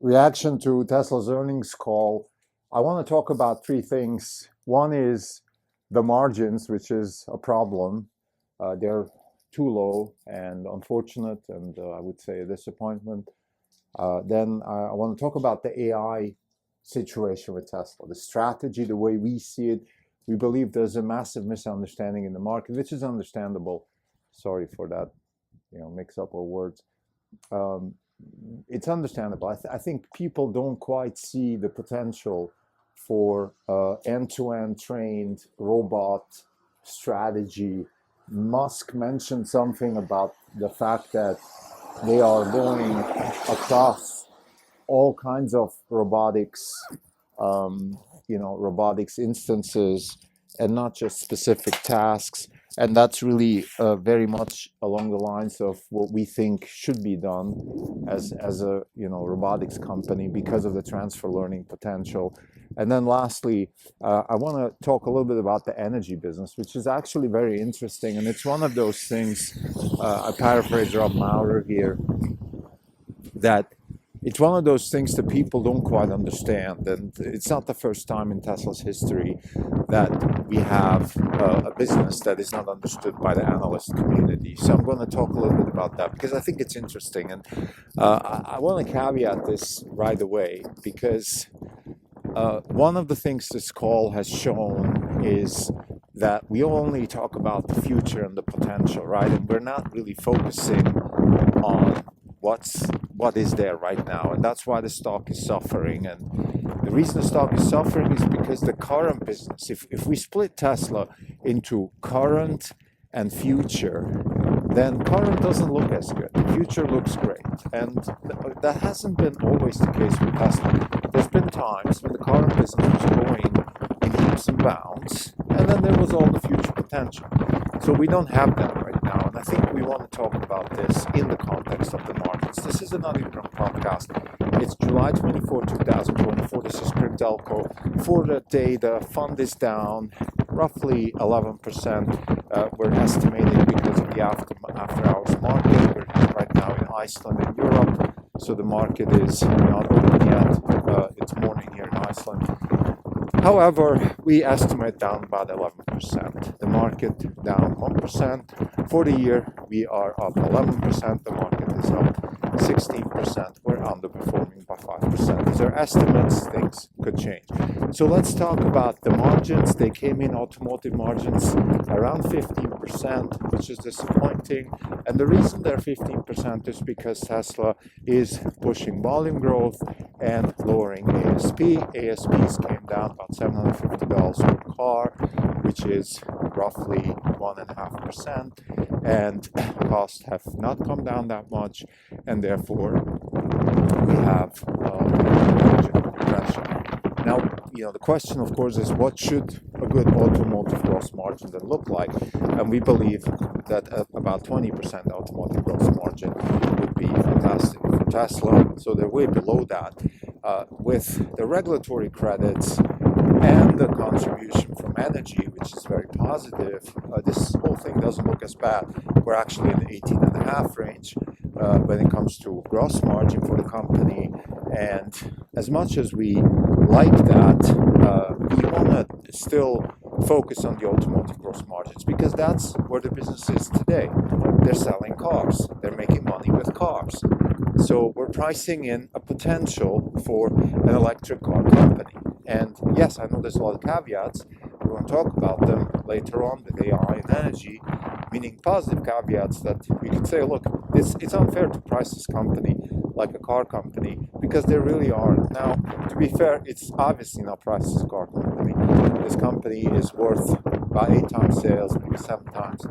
reaction to Tesla's earnings call, I want to talk about three things. One is the margins, which is a problem. They're too low and unfortunate, and I would say a disappointment. Then I want to talk about the AI situation with Tesla, the strategy, the way we see it. We believe there's a massive misunderstanding in the market, which is understandable. Sorry for that, mix up of words. It's understandable. I think people don't quite see the potential for end-to-end trained robot strategy. Musk mentioned something about the fact that they are going across all kinds of robotics, robotics instances, and not just specific tasks. And that's really very much along the lines of what we think should be done as a robotics company because of the transfer learning potential. And then lastly, I want to talk a little bit about the energy business, which is actually very interesting. And it's one of those things, I paraphrase Rob Maurer here, that it's one of those things that people don't quite understand. And it's not the first time in Tesla's history that we have a business that is not understood by the analyst community. So I'm going to talk a little bit about that because I think it's interesting. And I want to caveat this right away because one of the things this call has shown is that we only talk about the future and the potential, right? And we're not really focusing on what is there right now, and that's why the stock is suffering. And the reason the stock is suffering is because the current business, if we split Tesla into current and future, then current doesn't look as good. The future looks great, and that hasn't been always the case with Tesla. There's been times when the current business was going in leaps and bounds, and then there was all the future potential. So we don't have that right now, and I think we want to talk about this in the context of the markets. This is an Uningram podcast. It's July 24, 2024. This is Cryptelco. For the day, the fund is down roughly 11%. We're estimating because of the after-hours market. We're right now in Iceland and Europe, so the market is not open yet. It's morning here in Iceland. However, we estimate down about 11%. The market down 1%. For the year, we are up 11%. The market is up 16%. We're underperforming by 5%. These are estimates. Things could change. So let's talk about the margins. They came in automotive margins around 15%, which is disappointing. And the reason they're 15% is because Tesla is pushing volume growth and lowering ASP. ASPs came down about $750 per car, which is roughly 1.5%, and costs have not come down that much, and therefore we have margin compression. Now, the question, of course, is what should a good automotive gross margin then look like? And we believe that about 20% automotive gross margin would be fantastic for Tesla. So they're way below that. With the regulatory credits and the contribution from energy, which is very positive, this whole thing doesn't look as bad. We're actually in the 18.5 range when it comes to gross margin for the company. And as much as we like that, we want to still focus on the automotive gross margins because that's where the business is today. They're selling cars. They're making money with cars. So we're pricing in a potential for an electric car company. And yes, I know there's a lot of caveats. We're going to talk about them later on with AI and energy, meaning positive caveats that we could say, look, it's unfair to price this company like a car company because they really aren't. Now, to be fair, it's obviously not priced as a car company. This company is worth about 8 times sales, maybe 7 times.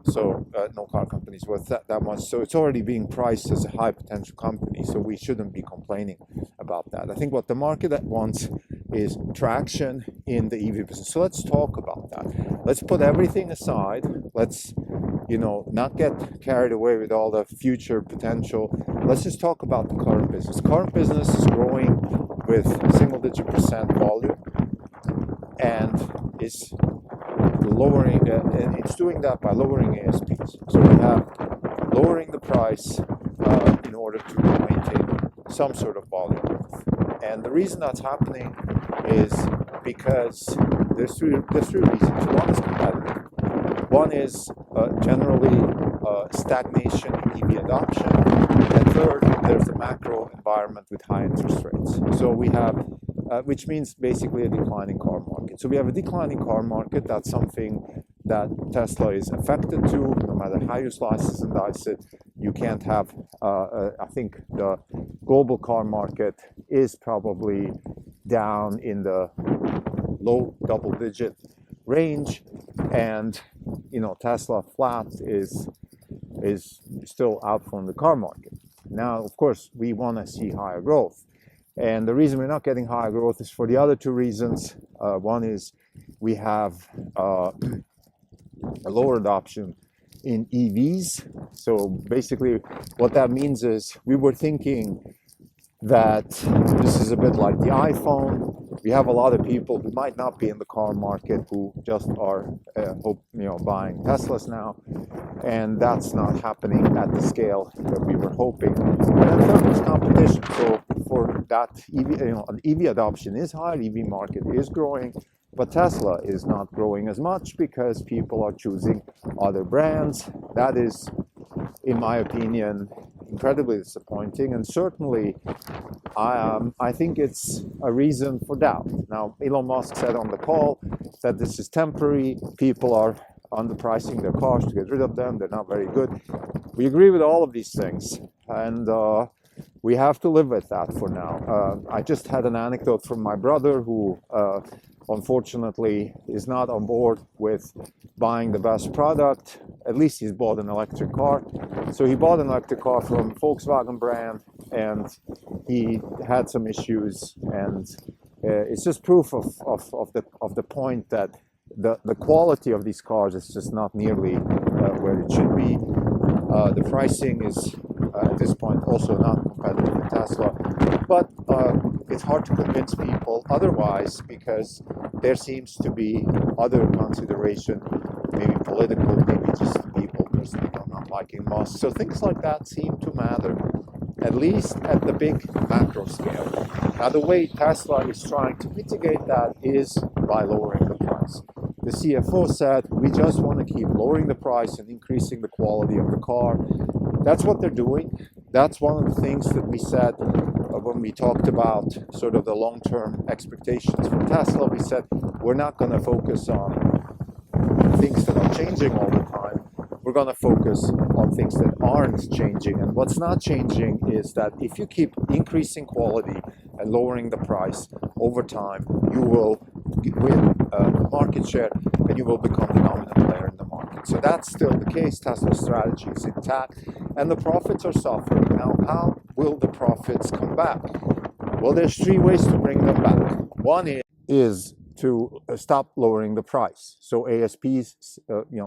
So no car company is worth that much. So it's already being priced as a high potential company. So we shouldn't be complaining about that. I think what the market wants is traction in the EV business. So let's talk about that. Let's put everything aside. Let's, not get carried away with all the future potential. Let's just talk about the current business. Current business is growing with single-digit % volume and is lowering, and it's doing that by lowering ASPs. So we have lowering the price in order to maintain some sort of volume growth. And the reason that's happening is because there's three reasons. One is competitive. One is generally stagnation in EV adoption. And third, there's the macro environment with high interest rates. So we have, which means basically a declining car market. So we have a declining car market. That's something that Tesla is affected to, no matter how you slice and dice it. You can't have, I think the global car market is probably down in the low double-digit range, and Tesla flat is still out from the car market. Now, of course, we want to see higher growth, and the reason we're not getting higher growth is for the other two reasons. One is we have a lower adoption in EVs. So basically, what that means is we were thinking that this is a bit like the iPhone. We have a lot of people who might not be in the car market who just are buying Teslas now, and that's not happening at the scale that we were hoping. And then third is competition. So for that, EV adoption is high, EV market is growing, but Tesla is not growing as much because people are choosing other brands. That is, in my opinion, incredibly disappointing, and certainly I think it's a reason for doubt. Now, Elon Musk said on the call that this is temporary. People are underpricing their cars to get rid of them. They're not very good. We agree with all of these things, and we have to live with that for now. I just had an anecdote from my brother who unfortunately is not on board with buying the best product. At least he's bought an electric car. So he bought an electric car from Volkswagen brand, and he had some issues, and it's just proof of the point that the quality of these cars is just not nearly where it should be. The pricing is at this point also not competitive with Tesla, but it's hard to convince people otherwise because there seems to be other consideration, maybe political, maybe just people personally not liking Musk. So things like that seem to matter, at least at the big macro scale. Now, the way Tesla is trying to mitigate that is by lowering the price. The CFO said, we just want to keep lowering the price and increasing the quality of the car. That's what they're doing. That's one of the things that we said when we talked about sort of the long-term expectations for Tesla. We said we're not going to focus on things that are changing all the time. We're going to focus on things that aren't changing. And what's not changing is that if you keep increasing quality and lowering the price over time, you will win market share and you will become the dominant player in the market. So that's still the case. Tesla's strategy is intact and the profits are suffering. Now, how will the profits come back? Well, there's three ways to bring them back. One is to stop lowering the price, so ASPs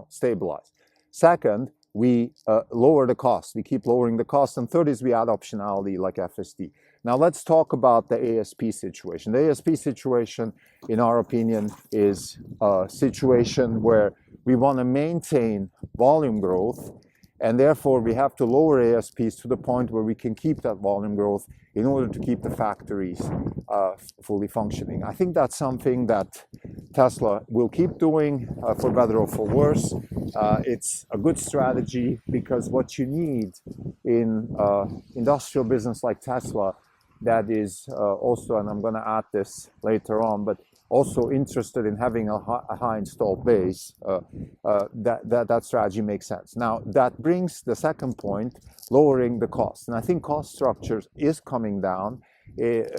stabilize. Second, we lower the cost. We keep lowering the cost. And third is we add optionality like FSD. Now let's talk about the ASP situation. The ASP situation, in our opinion, is a situation where we want to maintain volume growth, and therefore we have to lower ASPs to the point where we can keep that volume growth in order to keep the factories fully functioning. I think that's something that Tesla will keep doing for better or for worse. It's a good strategy because what you need in industrial business like Tesla, that is also, and I'm going to add this later on, but also interested in having a high installed base, that strategy makes sense. Now, that brings the second point, lowering the cost. And I think cost structure is coming down.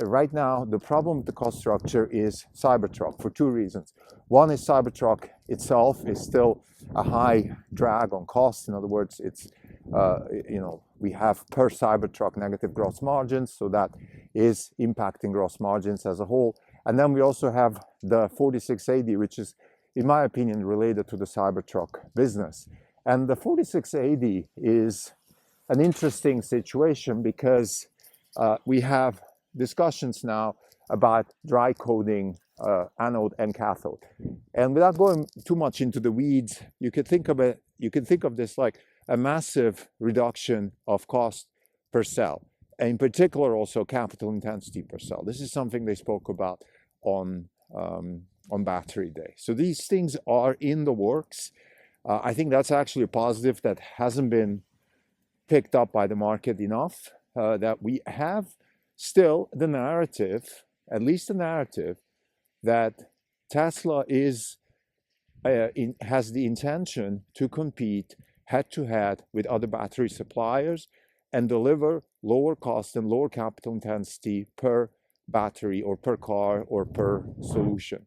Right now, the problem with the cost structure is Cybertruck for two reasons. One is Cybertruck itself is still a high drag on cost. In other words, it's, we have per Cybertruck negative gross margins, so that is impacting gross margins as a whole. And then we also have the 4680, which is, in my opinion, related to the Cybertruck business. And the 4680 is an interesting situation because we have discussions now about dry coating anode and cathode. And without going too much into the weeds, you can think of it. You can think of this like a massive reduction of cost per cell. in particular also capital intensity per cell. This is something they spoke about on Battery Day. So these things are in the works. I think that's actually a positive that hasn't been picked up by the market enough, that we have still the narrative, at least the narrative, that Tesla is has the intention to compete head-to-head with other battery suppliers and deliver lower cost and lower capital intensity per battery or per car or per solution.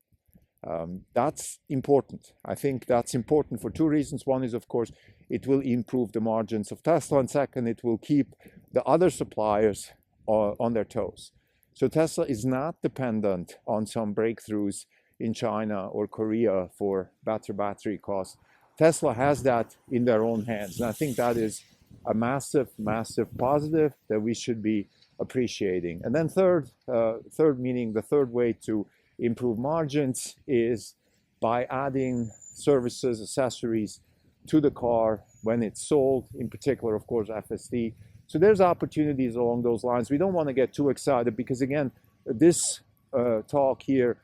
That's important. I think that's important for two reasons. One is, of course, it will improve the margins of Tesla, and second, it will keep the other suppliers on their toes. So Tesla is not dependent on some breakthroughs in China or Korea for better battery costs. Tesla has that in their own hands, and I think that is a massive, massive positive that we should be appreciating. And then third, meaning the third way to improve margins is by adding services, accessories to the car when it's sold, in particular, of course, FSD. So there's opportunities along those lines. We don't want to get too excited because, again, this talk here,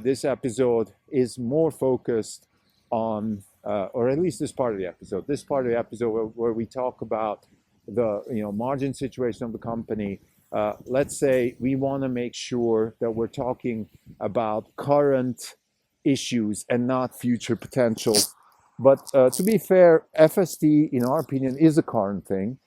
this episode is more focused on, or at least this part of the episode, where we talk about the margin situation of the company. Let's say we want to make sure that we're talking about current issues and not future potential. But to be fair, FSD, in our opinion, is a current thing.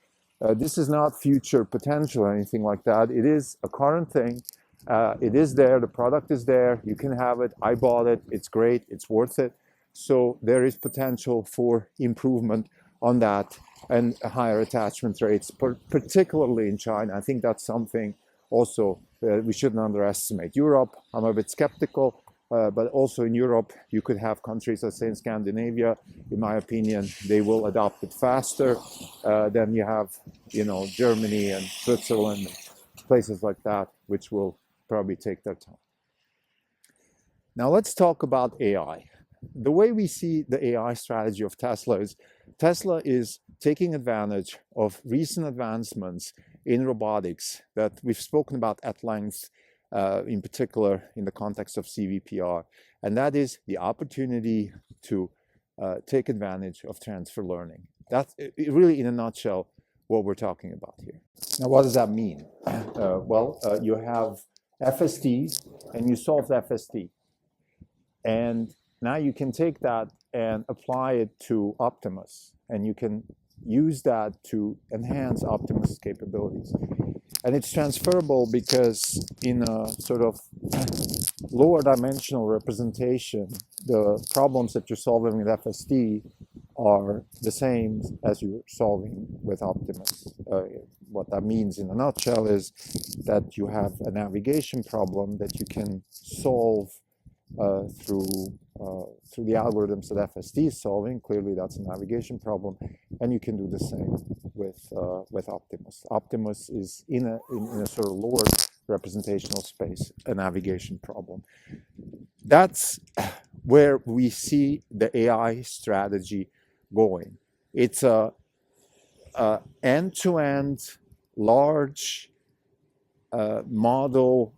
This is not future potential or anything like that. It is a current thing. It is there. The product is there. You can have it. I bought it. It's great. It's worth it. So there is potential for improvement on that and higher attachment rates, particularly in China. I think that's something also we shouldn't underestimate. Europe, I'm a bit skeptical, but also in Europe, you could have countries, let's say in Scandinavia, in my opinion, they will adopt it faster than you have, Germany and Switzerland, places like that, which will probably take their time. Now let's talk about AI. The way we see the AI strategy of Tesla is taking advantage of recent advancements in robotics that we've spoken about at length, in particular in the context of CVPR, and that is the opportunity to take advantage of transfer learning. That's really, in a nutshell, what we're talking about here. Now, what does that mean? You have FSD, and you solve the FSD. And now you can take that and apply it to Optimus, and you can use that to enhance Optimus capabilities. And it's transferable because in a sort of lower dimensional representation, the problems that you're solving with FSD are the same as you're solving with Optimus. What that means in a nutshell is that you have a navigation problem that you can solve through the algorithms that FSD is solving. Clearly, that's a navigation problem, and you can do the same with Optimus. Optimus is in a sort of lower representational space, a navigation problem. That's where we see the AI strategy going. It's a end-to-end, large model,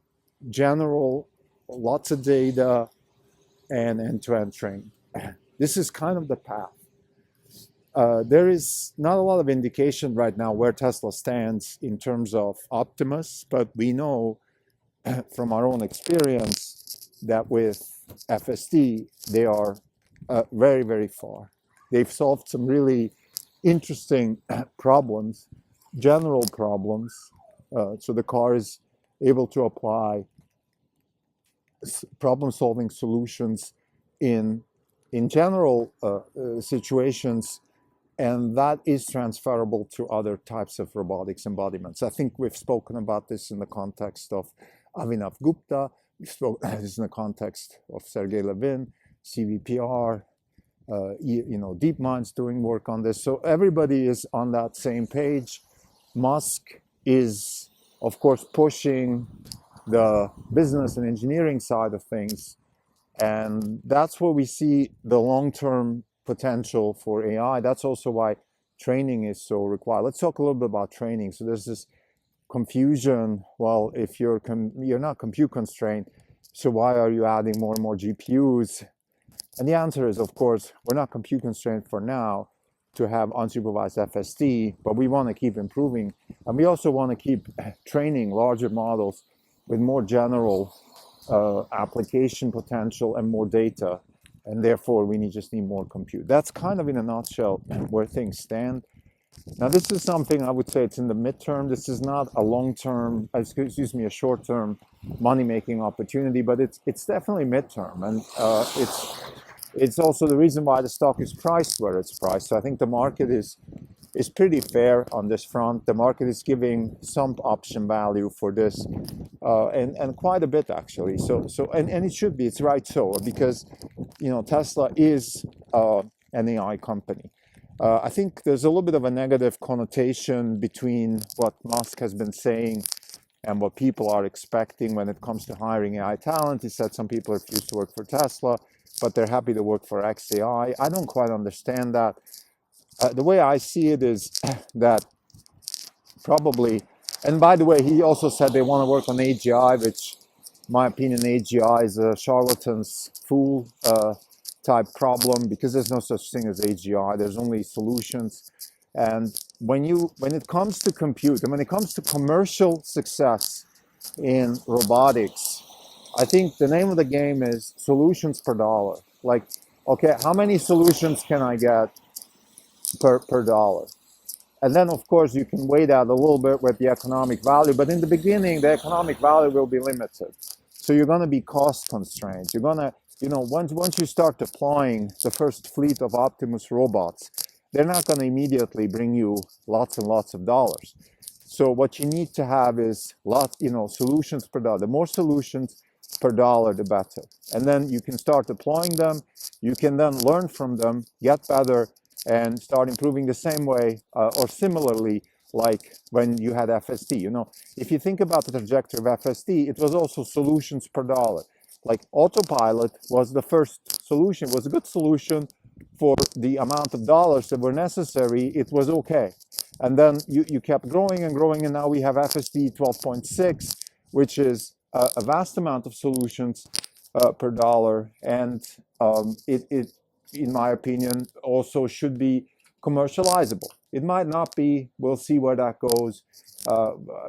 general, lots of data, and end-to-end training. This is kind of the path. There is not a lot of indication right now where Tesla stands in terms of Optimus, but we know from our own experience that with FSD, they are very, very far. They've solved some really interesting problems, general problems. So the car is able to apply problem-solving solutions in general situations, and that is transferable to other types of robotics embodiments. I think we've spoken about this in the context of Avinav Gupta. We've spoken this in the context of Sergey Levin, CVPR. DeepMind's doing work on this. So everybody is on that same page. Musk is, of course, pushing the business and engineering side of things. And that's where we see the long-term potential for AI. That's also why training is so required. Let's talk a little bit about training. So there's this confusion. Well, if you're not compute constrained, so why are you adding more and more GPUs? And the answer is, of course, we're not compute constrained for now to have unsupervised FSD, but we want to keep improving. And we also want to keep training larger models with more general application potential and more data. And therefore, we just need more compute. That's kind of in a nutshell where things stand. Now, this is something I would say it's in the midterm. This is not a long-term, excuse me, a short-term money-making opportunity, but it's definitely midterm. And it's also the reason why the stock is priced where it's priced. So I think the market is pretty fair on this front. The market is giving some option value for this, and quite a bit actually. So and it should be. It's right so, because Tesla is an AI company. I think there's a little bit of a negative connotation between what Musk has been saying and what people are expecting when it comes to hiring AI talent. He said some people refuse to work for Tesla, but they're happy to work for xAI. I don't quite understand that. The way I see it is that probably, and by the way, he also said they want to work on AGI, which, in my opinion, AGI is a charlatan's fool type problem, because there's no such thing as AGI. There's only solutions. And when it comes to compute and when it comes to commercial success in robotics, I think the name of the game is solutions per dollar. Like, okay, how many solutions can I get per dollar? And then, of course, you can weigh that a little bit with the economic value. But in the beginning, the economic value will be limited. So you're going to be cost constrained. You're going to, once you start deploying the first fleet of Optimus robots, they're not going to immediately bring you lots and lots of dollars. So what you need to have is solutions per dollar. The more solutions per dollar, the better. And then you can start deploying them. You can then learn from them, get better, and start improving the same way or similarly, like when you had FSD. If you think about the trajectory of FSD, it was also solutions per dollar. Like autopilot was the first solution, was a good solution for the amount of dollars that were necessary. It was okay. And then you kept growing and growing, and now we have FSD 12.6, which is a vast amount of solutions per dollar. And it, in my opinion, also should be commercializable. It might not be. We'll see where that goes.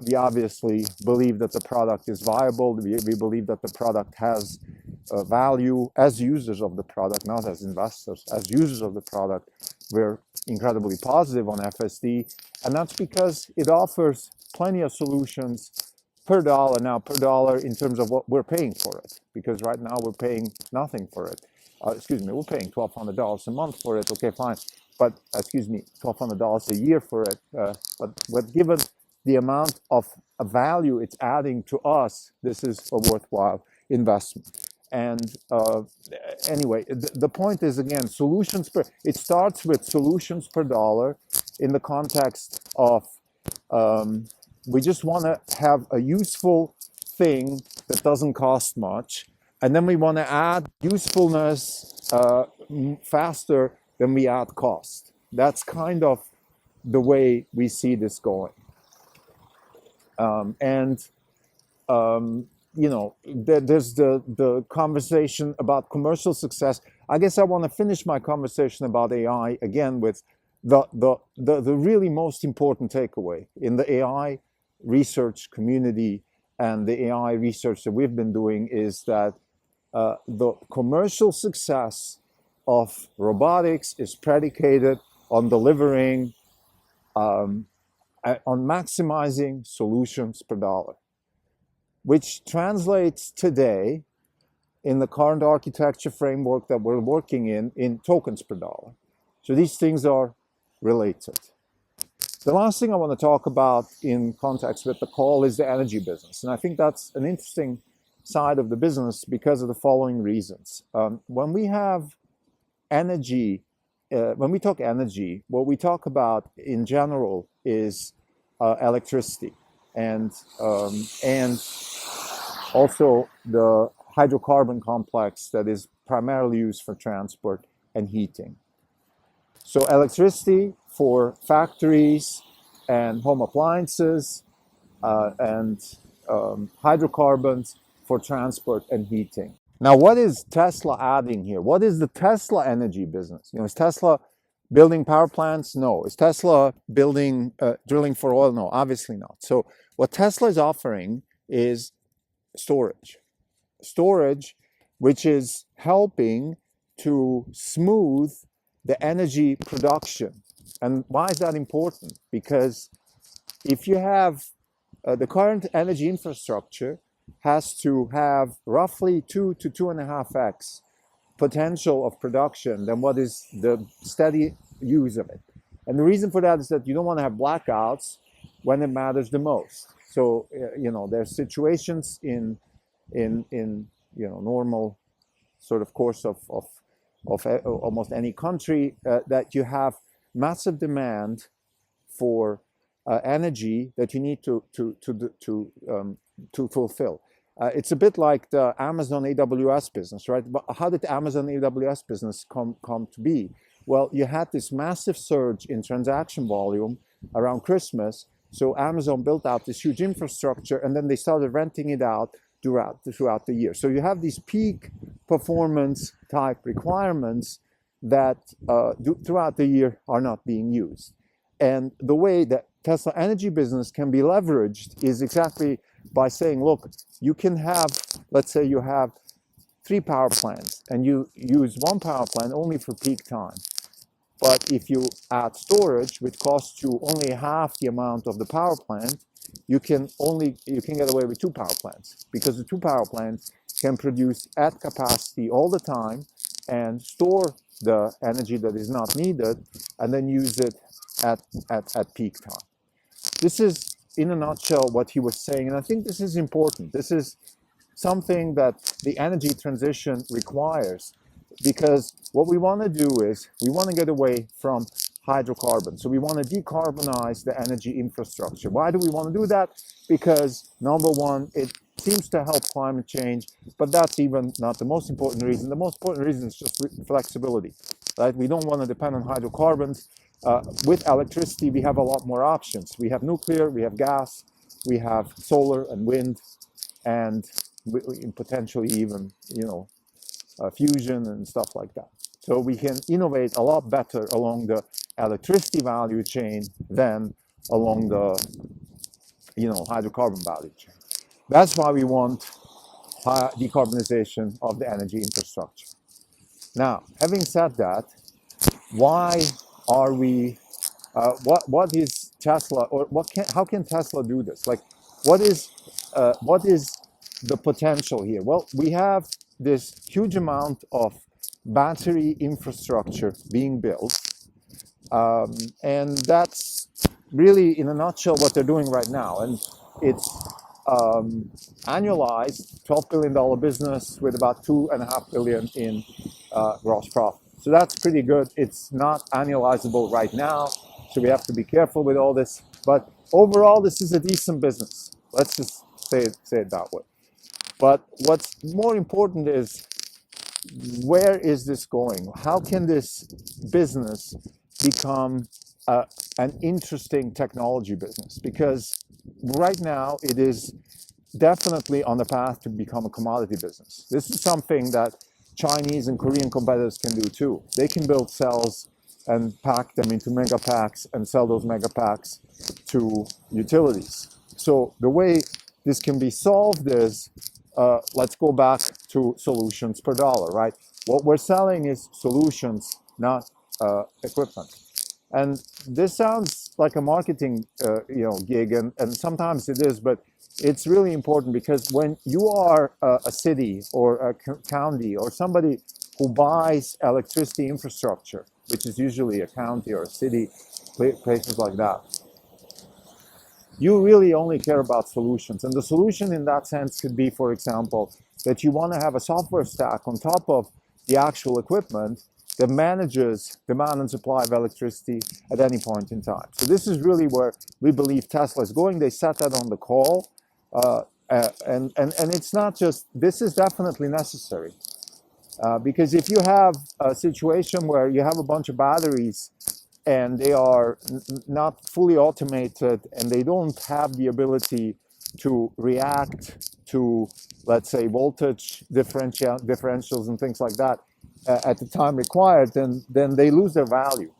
We obviously believe that the product is viable. We believe that the product has value as users of the product, not as investors. As users of the product, we're incredibly positive on FSD, and that's because it offers plenty of solutions per dollar. Now, per dollar in terms of what we're paying for it, because right now we're paying nothing for it. We're paying $1,200 a month for it. Okay, fine. But, $1,200 a year for it. But given the amount of value it's adding to us, this is a worthwhile investment. And anyway, the point is, again, it starts with solutions per dollar in the context of we just want to have a useful thing that doesn't cost much. And then we want to add usefulness faster than we add cost. That's kind of the way we see this going. There's the conversation about commercial success. I guess I want to finish my conversation about AI again with the really most important takeaway in the AI research community and the AI research that we've been doing is that the commercial success of robotics is predicated on delivering, on maximizing solutions per dollar, which translates today in the current architecture framework that we're working in tokens per dollar. So these things are related. The last thing I want to talk about in context with the call is the energy business. And I think that's an interesting side of the business because of the following reasons. When we have energy, when we talk energy, what we talk about in general is electricity and also the hydrocarbon complex that is primarily used for transport and heating. So electricity for factories and home appliances, and hydrocarbons for transport and heating. Now, what is Tesla adding here? What is the Tesla energy business? Is Tesla building power plants? No. Is Tesla building drilling for oil? No, obviously not. So what Tesla is offering is storage. Storage, which is helping to smooth the energy production. And why is that important? Because if you have the current energy infrastructure has to have roughly 2 to 2.5x potential of production than what is the steady use of it. And the reason for that is that you don't want to have blackouts when it matters the most. So there's situations in normal sort of course of almost any country that you have massive demand for energy that you need to fulfill. It's a bit like the Amazon AWS business, right? But how did the Amazon AWS business come to be? Well, you had this massive surge in transaction volume around Christmas. So Amazon built out this huge infrastructure, and then they started renting it out throughout the year. So you have these peak performance type requirements that throughout the year are not being used. And the way that Tesla energy business can be leveraged is exactly by saying, look, you can have, let's say you have 3 power plants and you use 1 power plant only for peak time. But if you add storage, which costs you only half the amount of the power plant, you can get away with 2 power plants, because the 2 power plants can produce at capacity all the time and store the energy that is not needed and then use it at peak time. This is, in a nutshell, what he was saying. And I think this is important. This is something that the energy transition requires, because what we want to do is we want to get away from hydrocarbons. So we want to decarbonize the energy infrastructure. Why do we want to do that? Because number one, it seems to help climate change, but that's even not the most important reason. The most important reason is just flexibility, right? We don't want to depend on hydrocarbons. With electricity, we have a lot more options. We have nuclear, we have gas, we have solar and wind, and potentially even, fusion and stuff like that. So we can innovate a lot better along the electricity value chain than along the, hydrocarbon value chain. That's why we want decarbonization of the energy infrastructure. Now, having said that, why are we? What is Tesla, or how can Tesla do this? Like, what is the potential here? Well, we have this huge amount of battery infrastructure being built, and that's really, in a nutshell, what they're doing right now. And it's annualized $12 billion business with about $2.5 billion in gross profit. So that's pretty good. It's not annualizable right now, so we have to be careful with all this. But overall, this is a decent business. Let's just say it that way. But what's more important is, where is this going? How can this business become an interesting technology business? Because right now it is definitely on the path to become a commodity business. This is something that Chinese and Korean competitors can do too. They can build cells and pack them into mega packs and sell those mega packs to utilities. So the way this can be solved is, let's go back to solutions per dollar, right? What we're selling is solutions, not equipment. And this sounds like a marketing gig, and sometimes it is, but it's really important, because when you are a city or a county or somebody who buys electricity infrastructure, which is usually a county or a city, places like that, you really only care about solutions. And the solution in that sense could be, for example, that you want to have a software stack on top of the actual equipment that manages demand and supply of electricity at any point in time. So this is really where we believe Tesla is going. They said that on the call. And it's not just, this is definitely necessary. Because if you have a situation where you have a bunch of batteries and they are not fully automated, and they don't have the ability to react to, let's say, voltage differentials and things like that at the time required, then they lose their value.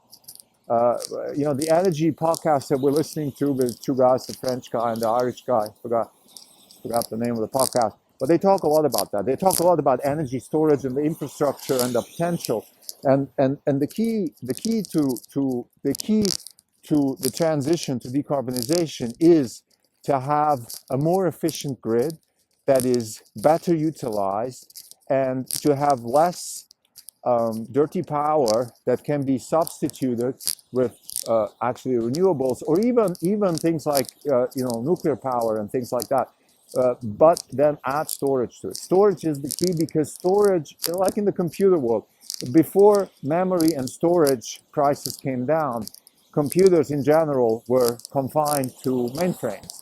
The energy podcast that we're listening to with two guys, the French guy and the Irish guy, forgot the name of the podcast, but they talk a lot about that. They talk a lot about energy storage and the infrastructure and the potential, and the key to the transition to decarbonization is to have a more efficient grid that is better utilized, and to have less dirty power that can be substituted with actually renewables, or even things like nuclear power and things like that. But then add storage to it. Storage is the key, because storage, like in the computer world, before memory and storage prices came down, computers in general were confined to mainframes.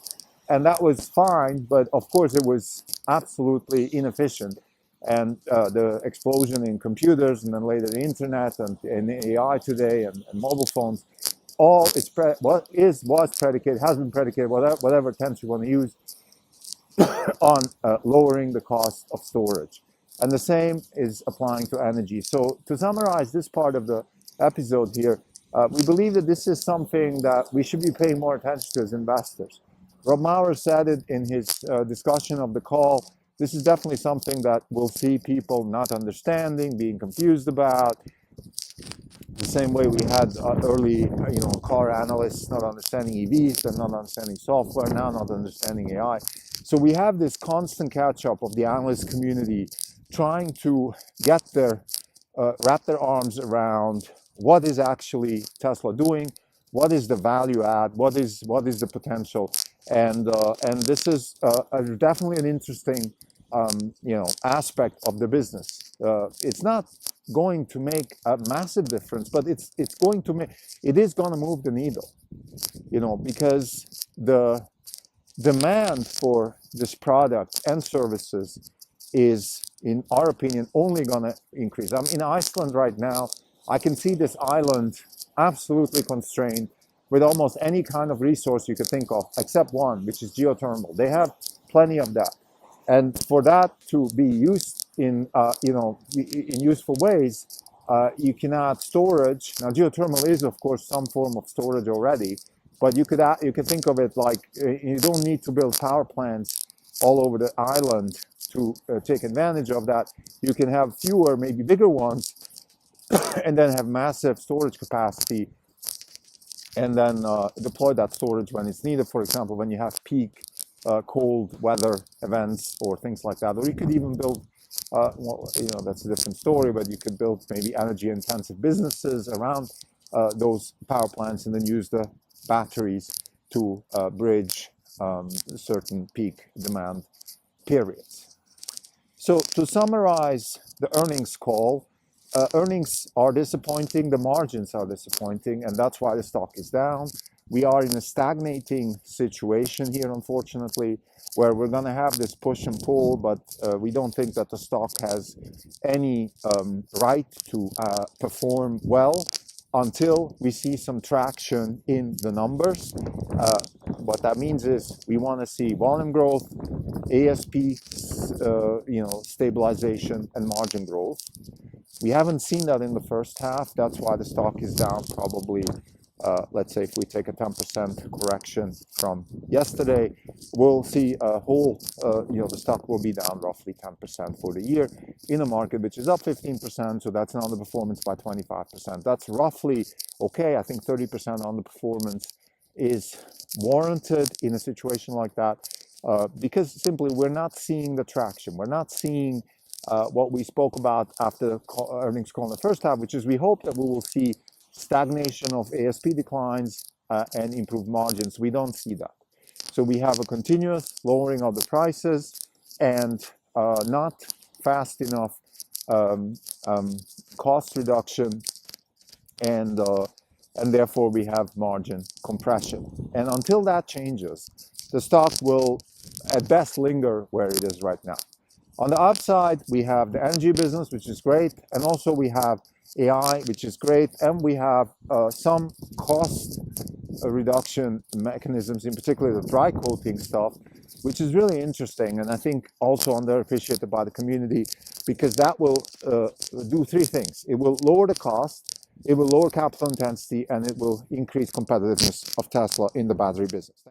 And that was fine, but of course it was absolutely inefficient. And the explosion in computers, and then later the internet and AI today, and mobile phones, all was predicated, has been predicated, whatever terms you want to use, on lowering the cost of storage. And the same is applying to energy. So to summarize this part of the episode here, we believe that this is something that we should be paying more attention to as investors. Rob Maurer said it in his discussion of the call. This is definitely something that we'll see people not understanding, being confused about. The same way we had early, car analysts not understanding EVs and not understanding software, now not understanding AI. So we have this constant catch-up of the analyst community trying to wrap their arms around what is actually Tesla doing, what is the value add, what is the potential, and this is definitely an interesting aspect of the business. It's not going to make a massive difference, but it is going to move the needle, because the demand for this product and services is, in our opinion, only going to increase. I'm in Iceland right now. I can see this island absolutely constrained with almost any kind of resource you could think of, except one, which is geothermal. They have plenty of that. And for that to be used in useful ways, you can add storage. Now, geothermal is, of course, some form of storage already, but you could think of it like you don't need to build power plants all over the island to take advantage of that. You can have fewer, maybe bigger ones, and then have massive storage capacity, and then deploy that storage when it's needed. For example, when you have peak cold weather events or things like that. Or you could even build, that's a different story, but you could build maybe energy-intensive businesses around those power plants, and then use the batteries to bridge certain peak demand periods. So to summarize the earnings call, earnings are disappointing, the margins are disappointing, and that's why the stock is down. We are in a stagnating situation here, unfortunately, where we're going to have this push and pull, but we don't think that the stock has any right to perform well until we see some traction in the numbers. What that means is we want to see volume growth, ASP, stabilization, and margin growth. We haven't seen that in the first half. That's why the stock is down probably. Let's say if we take a 10% correction from yesterday, we'll see a whole, the stock will be down roughly 10% for the year in a market which is up 15%. So that's an underperformance by 25%. That's roughly okay. I think 30% underperformance is warranted in a situation like that because simply we're not seeing the traction. We're not seeing what we spoke about after the earnings call in the first half, which is we hope that we will see stagnation of ASP declines and improved margins. We don't see that. So we have a continuous lowering of the prices and not fast enough cost reduction, and therefore we have margin compression. And until that changes, the stock will at best linger where it is right now. On the upside, we have the energy business, which is great, and also we have AI, which is great, and we have some cost reduction mechanisms, in particular the dry coating stuff, which is really interesting, and I think also underappreciated by the community, because that will do three things. It will lower the cost, it will lower capital intensity, and it will increase competitiveness of Tesla in the battery business.